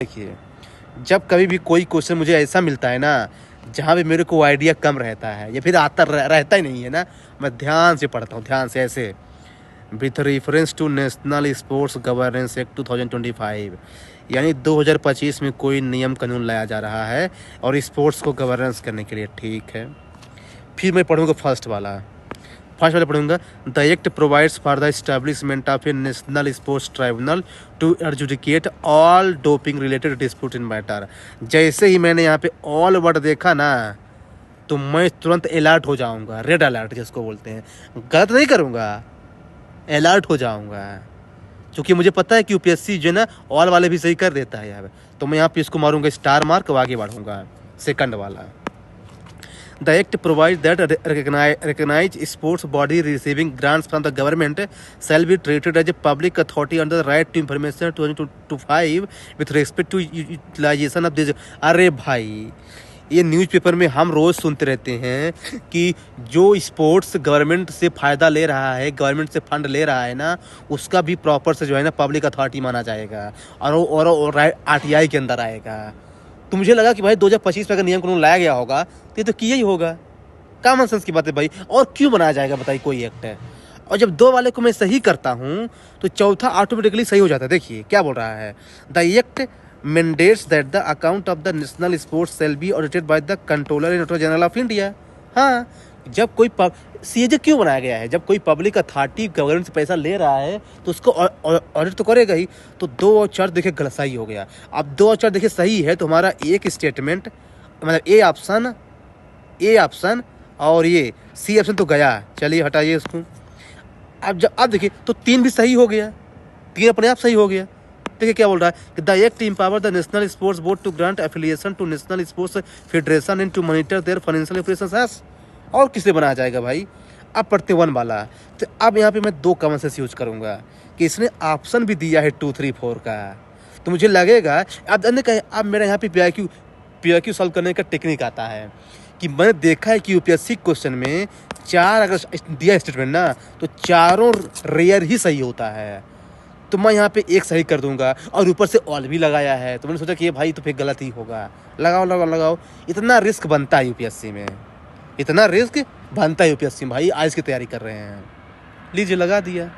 देखिए, जब कभी भी कोई क्वेश्चन मुझे ऐसा मिलता है ना, जहाँ पे मेरे को आइडिया कम रहता है या फिर आता रहता ही नहीं है ना, मैं ध्यान से पढ़ता हूँ, ध्यान से ऐसे। With reference to national sports governance act 2025, यानी 2025 में कोई नियम कानून लाया जा रहा है और स्पोर्ट्स को गवर्नेंस करने के लिए, ठीक है। फिर मैं पढ़ूँगा फर्स्ट वाला पढ़ूंगा। The act provides for the establishment of a national sports tribunal to adjudicate all doping related dispute in matter. जैसे ही मैंने यहाँ पे ऑल वर्ड देखा ना, तो मैं तुरंत अलर्ट हो जाऊंगा, रेड अलर्ट जिसको बोलते हैं। गलत नहीं करूंगा, अलर्ट हो जाऊंगा, क्योंकि मुझे पता है कि यूपीएससी जो है ना, ऑल वाले भी सही कर देता है यहाँ पे। तो मैं यहाँ पे इसको मारूंगा स्टार मार्क, आगे बढ़ूंगा सेकंड वाला। The Act provides that recognized sports body receiving grants from the government shall be treated as a public authority under the right to information 2025 with respect to utilization of this। अरे भाई, ये newspaper में हम रोज़ सुनते रहते हैं कि जो स्पोर्ट्स गवर्नमेंट से फ़ायदा ले रहा है, गवर्नमेंट से फंड ले रहा है ना, उसका भी प्रॉपर से जो है ना पब्लिक अथॉरिटी माना जाएगा और आरटीआई के अंदर आएगा। तो मुझे लगा कि भाई 2025 में अगर नियम कानून लाया गया होगा तो ये तो किया ही होगा। कॉमन सेंस की बात है भाई, और क्यों बनाया जाएगा बताइए, कोई एक्ट है। और जब दो वाले को मैं सही करता हूँ तो चौथा ऑटोमेटिकली सही हो जाता है। देखिए क्या बोल रहा है, the act mandates that the account of the national sports shall be audited by the controller in auditor general of India. हाँ, जब कोई सीएजे क्यों बनाया गया है, जब कोई पब्लिक अथॉरिटी गवर्नमेंट से पैसा ले रहा है तो उसको ऑडिट तो करेगा ही। तो 2 और 4 देखिए गलत सही हो गया। अब 2 और 4 देखिए सही है तो हमारा एक स्टेटमेंट, मतलब ए ऑप्शन और ये सी ऑप्शन तो गया। चलिए हटाइए इसको। अब देखिए तो 3 भी सही हो गया, 3 अपने आप सही हो गया। देखिए क्या बोल रहा है कि the act empower the national sports board to grant affiliation to national sports federation and to monitor their financial operations. और किससे बनाया जाएगा भाई। अब पढ़ते 1 वाला। तो अब यहाँ पे मैं 2 कॉमन सेंस यूज करूँगा कि इसने ऑप्शन भी दिया है 2, 3, 4 का। तो मुझे लगेगा अब मेरा यहाँ पे पीआईक्यू सॉल्व करने का टेक्निक आता है कि मैंने देखा है कि यूपीएससी क्वेश्चन में 4 अगर दिया स्टेटमेंट ना, तो चारों रेयर ही सही होता है। तो मैं यहाँ पे 1 सही कर दूंगा और ऊपर से ऑल भी लगाया है। तो मैंने सोचा कि ये भाई तो फिर गलत ही होगा। लगाओ। इतना रिस्क बनता है यूपीएससी में, इतना रिस्क बनता है यूपीएससी में भाई। आज की तैयारी कर रहे हैं, लीजिए लगा दिया।